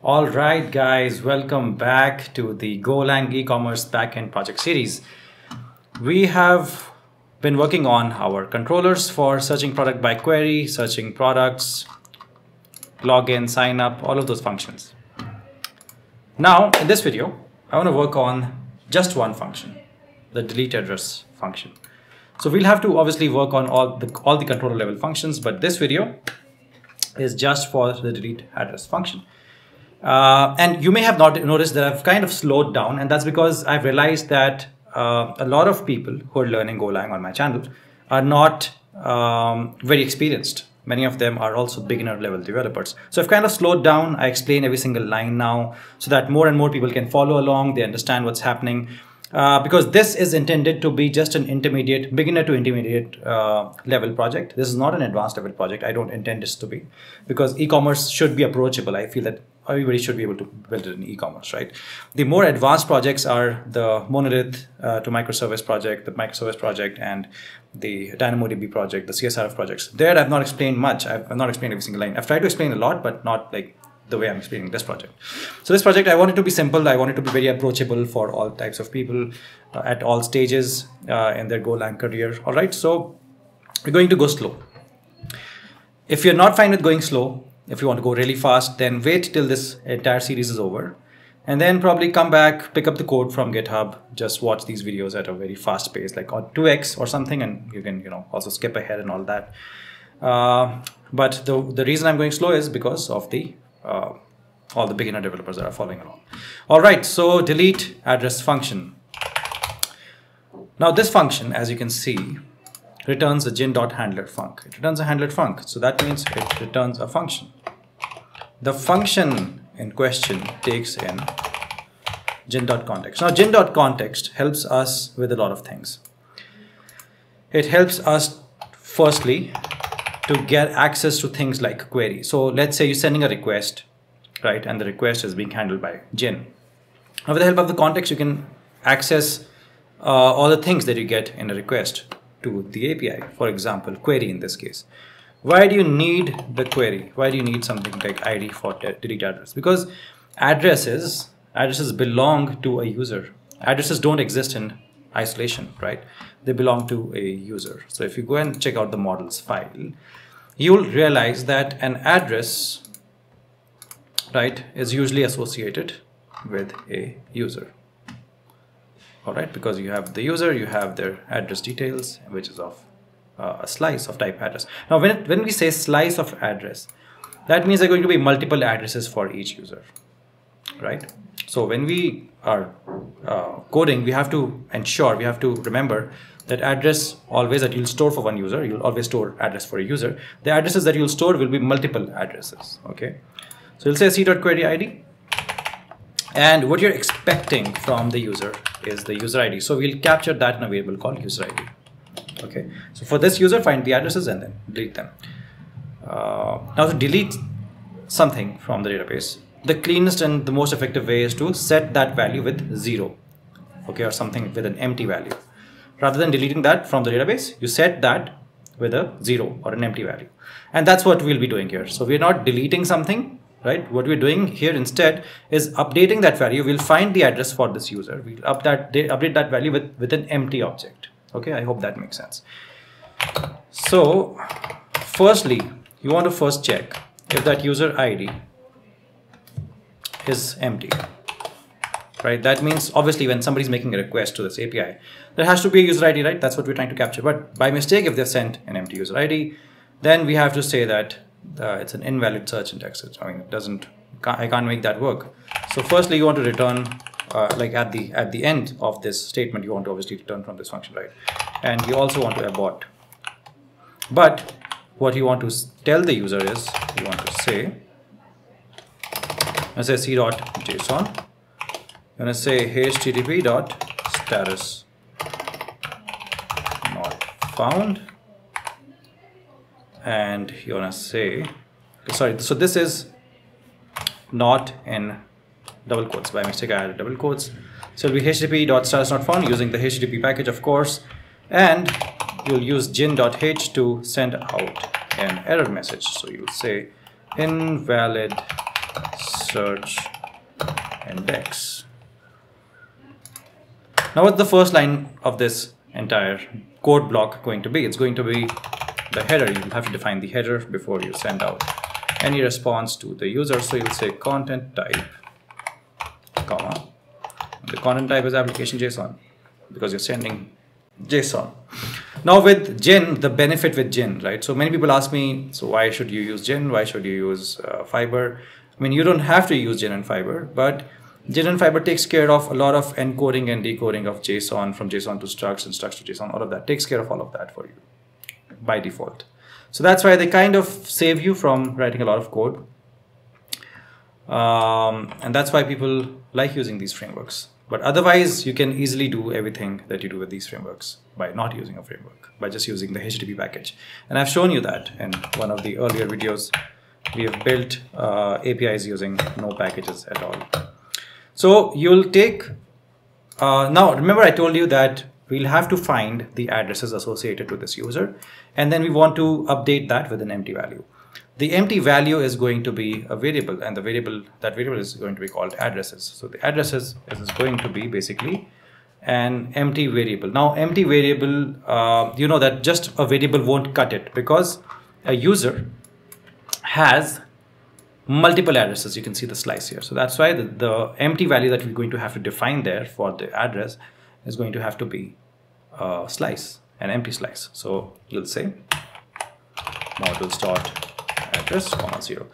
All right, guys, welcome back to the Golang Ecommerce backend project series. We have been working on our controllers for searching product by query, searching products, login, sign up, all of those functions. Now, in this video, I want to work on just one function, the delete address function. So we'll have to obviously work on all the controller level functions, but this video is just for the delete address function. And you may have not noticed that I've kind of slowed down, and that's because I've realized that a lot of people who are learning Golang on my channel are not very experienced. Many of them are also beginner level developers. So I've kind of slowed down. I explain every single line now so that more and more people can follow along. They understand what's happening. Because this is intended to be just an intermediate, beginner to intermediate level project. This is not an advanced level project. I don't intend this to be, because e-commerce should be approachable. I feel that everybody should be able to build it in e-commerce, right? The more advanced projects are the monolith to microservice project, the microservice project, and the DynamoDB project, the CSRF projects. There I've not explained much. I've not explained every single line. I've tried to explain a lot, but not like the way I'm explaining this project. So this project, I want it to be simple. I want it to be very approachable for all types of people at all stages in their Golang career. All right, so we're going to go slow. If you're not fine with going slow, if you want to go really fast, then wait till this entire series is over, and then probably come back, pick up the code from GitHub, just watch these videos at a very fast pace, like on 2x or something, and you can also skip ahead and all that. But the reason I'm going slow is because of the all the beginner developers that are following along. All right, so delete address function. Now this function, as you can see, returns a gin.handler func. It returns a handler func, so that means it returns a function. The function in question takes in gin.context. Now gin.context helps us with a lot of things. It helps us firstly to get access to things like query. So let's say you're sending a request, right? And the request is being handled by Gin. Now with the help of the context, you can access all the things that you get in a request to the API. For example, query in this case. Why do you need the query? Why do you need something like ID for delete address? Because addresses belong to a user. Addresses don't exist in isolation, right? They belong to a user. So if you go and check out the models file, you'll realize that an address, right, is usually associated with a user. All right, because you have the user, you have their address details, which is of a slice of type address. Now, when we say slice of address, that means there are going to be multiple addresses for each user, right? So when we are coding, we have to remember that address always that you'll store for one user, you'll always store address for a user. The addresses that you'll store will be multiple addresses, okay? So you'll say c.query ID, and what you're expecting from the user is the user ID. So we'll capture that in a variable called user ID, okay? So for this user, find the addresses and then delete them. Now to delete something from the database, the cleanest and the most effective way is to set that value with 0, okay, or something with an empty value. Rather than deleting that from the database, you set that with a 0 or an empty value. And that's what we'll be doing here. So we're not deleting something, right? What we're doing here instead is updating that value. We'll find the address for this user. We'll update that value with an empty object. Okay, I hope that makes sense. So firstly, you want to first check if that user ID is empty, right? That means obviously when somebody's making a request to this API, there has to be a user ID, right? That's what we're trying to capture. But by mistake, if they've sent an empty user ID, then we have to say that it's an invalid search index. I mean, I can't make that work. So firstly, you want to return like at the end of this statement, you want to obviously return from this function, right? And you also want to abort. But what you want to tell the user is you want to say, let's say c.json. You're going to say http.status not found, and you're going to say, sorry, so this is not in double quotes. By mistake, I added double quotes. So it'll be http.status not found using the HTTP package, of course, and you'll use gin.h to send out an error message. So you'll say invalid search index. Now what's the first line of this entire code block going to be? It's going to be the header. You'll have to define the header before you send out any response to the user. So you'll say content type, comma. The content type is application JSON because you're sending JSON. Now with Gen, the benefit with Gen, right? So many people ask me, so why should you use Gen? Why should you use Fiber? I mean, you don't have to use Gen and Fiber, but Gen and Fiber takes care of a lot of encoding and decoding of JSON, from JSON to structs and structs to JSON. All of that takes care of all of that for you by default. So that's why they kind of save you from writing a lot of code. And that's why people like using these frameworks. But otherwise, you can easily do everything that you do with these frameworks by not using a framework, by just using the HTTP package. And I've shown you that in one of the earlier videos. We have built APIs using no packages at all. So you'll take, now remember I told you that we'll have to find the addresses associated to this user, and then we want to update that with an empty value. The empty value is going to be a variable, and that variable is going to be called addresses. So the addresses is going to be basically an empty variable. Now empty variable, you know that just a variable won't cut it, because a user has multiple addresses. You can see the slice here. So that's why the empty value that we're going to have to define there for the address is going to have to be a slice, an empty slice. So you'll say models.address, 0.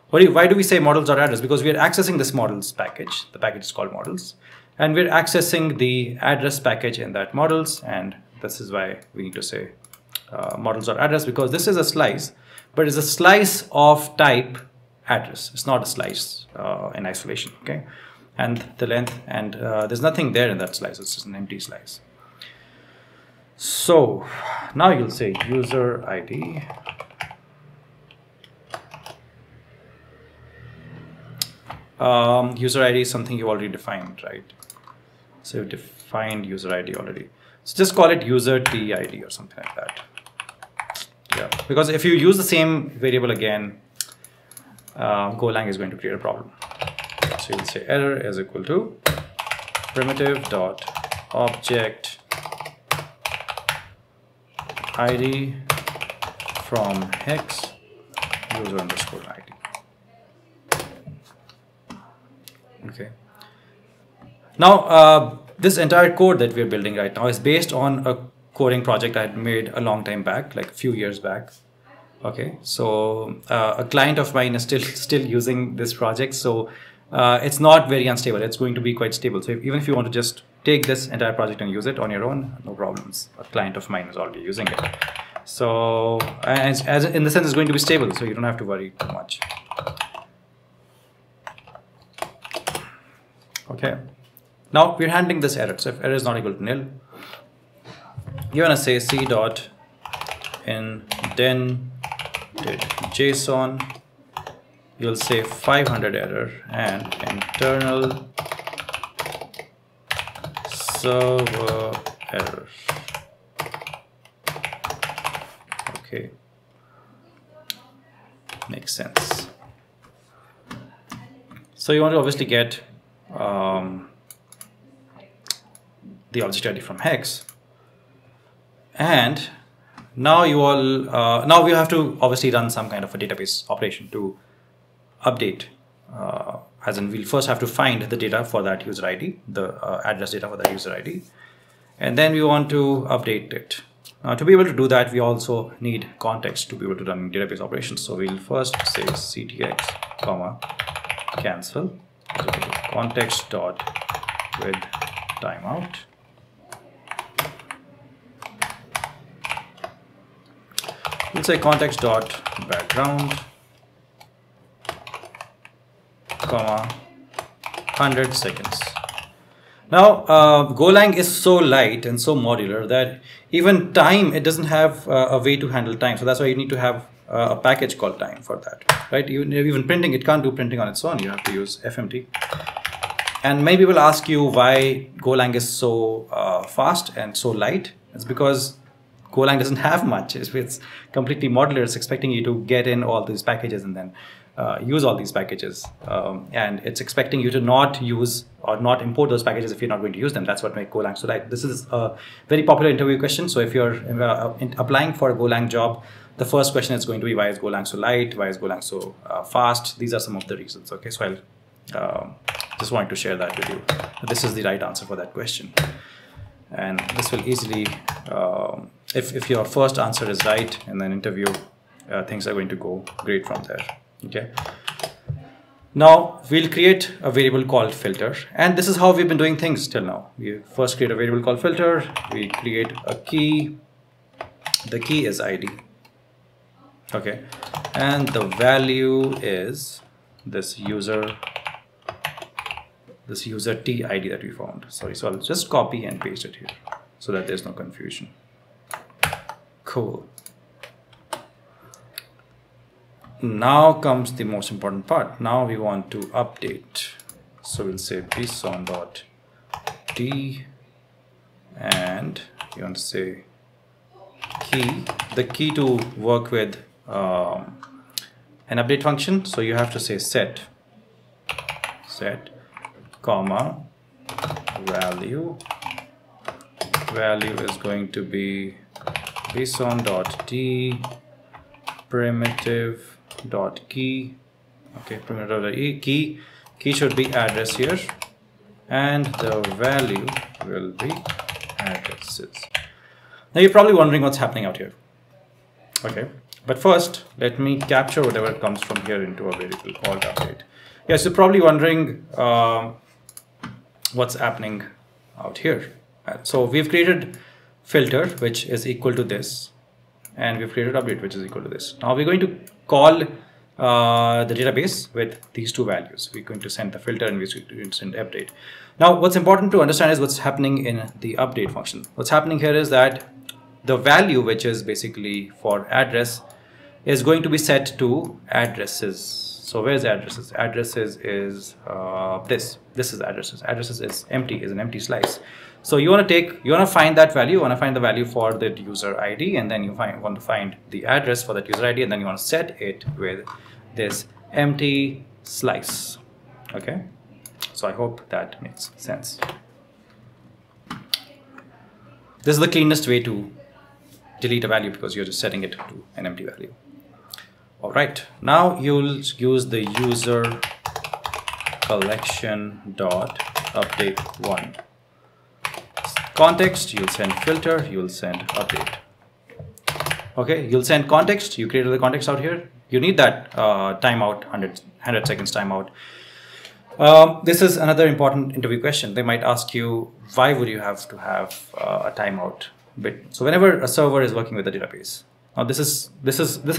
Why do we say models.address? Because we are accessing this models package. The package is called models, and we're accessing the address package in that models, and this is why we need to say models.address, because this is a slice, but it's a slice of type address. It's not a slice in isolation, okay? And the length, and there's nothing there in that slice. It's just an empty slice. So now you'll say user ID user ID is something you already defined, right? So you've defined user ID already. So just call it user TID or something like that. Yeah, because if you use the same variable again, Golang is going to create a problem. So you'll say error is equal to primitive.object ID from hex user underscore ID. Okay. Now, this entire code that we're building right now is based on a coding project I had made a long time back, like a few years back. Okay, so a client of mine is still using this project, so it's not very unstable. It's going to be quite stable. So even if you want to just take this entire project and use it on your own, no problems. A client of mine is already using it. So as in the sense, it's going to be stable, so you don't have to worry too much. Okay. Now we're handling this error. So if error is not equal to nil, you're gonna say c.indented JSON. You'll say 500 error and internal server error. Okay, makes sense. So you want to obviously get the object ID from hex, and now you all now we have to obviously run some kind of a database operation to update, as in we'll first have to find the data for that user ID, the address data for that user ID, and then we want to update it. Now to be able to do that, we also need context to be able to run database operations. So we'll first say ctx comma cancel context dot with timeout. We'll say context dot background comma 100 seconds. Now Golang is so light and so modular that even time, it doesn't have a way to handle time. So that's why you need to have a package called time for that, right? Even printing, it can't do printing on its own. You have to use FMT. And many people ask you why Golang is so fast and so light. It's because Golang doesn't have much. It's completely modular. It's expecting you to get in all these packages and then use all these packages, and it's expecting you to not use or not import those packages if you're not going to use them. That's what makes Golang so light. This is a very popular interview question. So if you're applying for a Golang job, the first question is going to be, why is Golang so light? Why is Golang so fast? These are some of the reasons. Okay, so I'll just wanted to share that with you. This is the right answer for that question, and this will easily, if your first answer is right in an interview, things are going to go great from there. Okay. Now we'll create a variable called filter, and this is how we've been doing things till now. We first create a variable called filter. We create a key. The key is ID. Okay, and the value is this user T ID that we found. Sorry, so I'll just copy and paste it here so that there's no confusion. Cool. Now comes the most important part. Now we want to update. So we'll say bson.d, and you want to say key. The key to work with an update function. So you have to say set, comma, value. Value is going to be bson.d primitive.key. Okay, primitive.key. Key should be address here, and the value will be addresses. Now you're probably wondering what's happening out here. Okay, but first let me capture whatever comes from here into a variable called update. Yes, you're probably wondering what's happening out here. So we've created filter, which is equal to this, and we've created update, which is equal to this. Now we're going to call the database with these two values. We're going to send the filter, and we're going to send update. Now what's important to understand is what's happening in the update function. What's happening here is that the value, which is basically for address, is going to be set to addresses. So where's addresses? Addresses is this is addresses. Addresses is empty, is an empty slice. So you want to find that value. You want to find the value for the user ID, and then you want to find the address for that user ID, and then you want to set it with this empty slice. Okay, so I hope that makes sense. This is the cleanest way to delete a value, because you're just setting it to an empty value. All right, now you'll use the user collection dot update one. Context, you'll send filter, you'll send update. Okay, you'll send context. You created the context out here. You need that timeout, 100 seconds timeout. This is another important interview question. They might ask you, why would you have to have a timeout bit? So whenever a server is working with a database, now this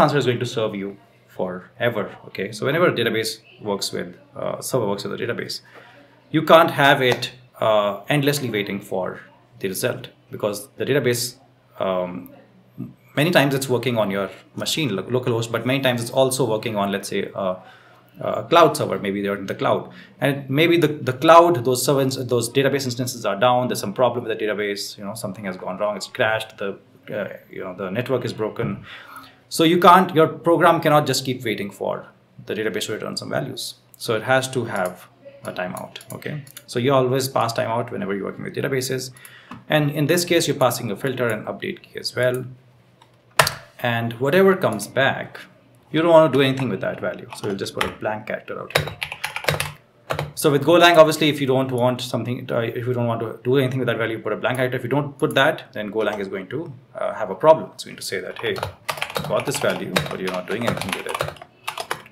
answer is going to serve you forever. Okay, so whenever a database works with server works with a database, you can't have it endlessly waiting for the result, because the database many times it's working on your machine, localhost, but many times it's also working on, let's say, a cloud server. Maybe they're in the cloud, and maybe the cloud, those servers, those database instances are down. There's some problem with the database. Something has gone wrong. It's crashed. The network is broken. So your program cannot just keep waiting for the database to return some values. So it has to have a timeout. Okay, so you always pass timeout whenever you're working with databases, and in this case you're passing a filter and update key as well, and whatever comes back, you don't want to do anything with that value, so you'll just put a blank character out here. So with Golang, obviously, if you don't want something, if you don't want to do anything with that value, put a blank character. If you don't put that, then Golang is going to have a problem. It's going to say that, hey, you got this value, but you're not doing anything with it.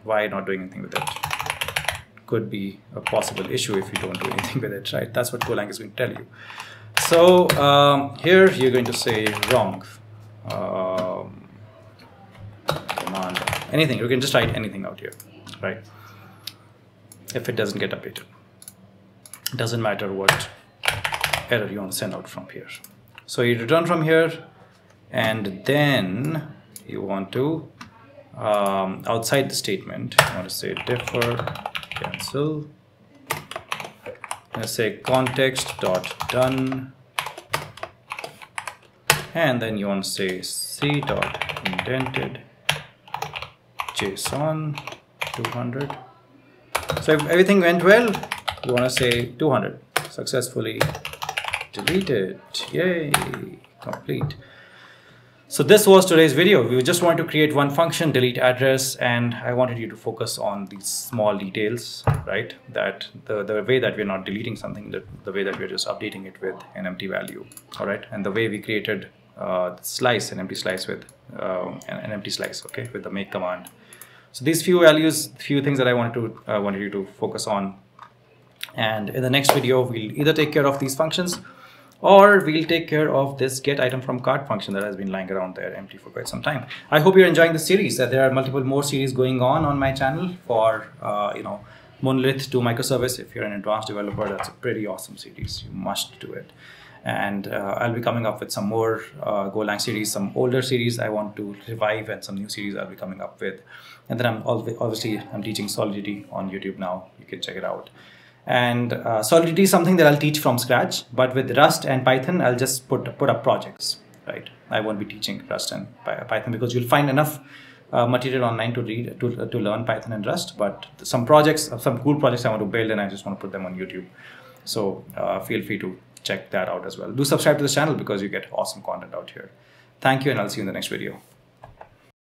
Why not doing anything with it? Could be a possible issue if you don't do anything with it, right? That's what Golang is going to tell you. So here you're going to say wrong command, anything. You can just write anything out here, right? If it doesn't get updated, it doesn't matter what error you want to send out from here. So you return from here, and then you want to outside the statement, you want to say defer cancel. Let's say context.done, and then you want to say c.indented JSON 200. So if everything went well, you want to say 200. Successfully deleted. Yay, complete. So this was today's video. We just wanted to create one function, delete address, and I wanted you to focus on these small details, right? That the way that we're not deleting something, the way that we're just updating it with an empty value, all right? And the way we created slice, an empty slice with an empty slice, okay, with the make command. So these few values, few things that I wanted you to focus on. And in the next video, we'll either take care of these functions, or we'll take care of this get item from cart function that has been lying around there empty for quite some time. I hope you're enjoying the series. There are multiple more series going on my channel for monolith to microservice. If you're an advanced developer, that's a pretty awesome series. You must do it. And I'll be coming up with some more Golang series, some older series I want to revive, and some new series I'll be coming up with. And then I'm teaching Solidity on YouTube now. You can check it out. And Solidity is something that I'll teach from scratch, but with Rust and Python, I'll just put up projects, right? I won't be teaching Rust and Python because you'll find enough material online to read, to learn Python and Rust, but some projects, some cool projects I want to build, and I just want to put them on YouTube. So feel free to check that out as well. Do subscribe to this channel because you get awesome content out here. Thank you, and I'll see you in the next video.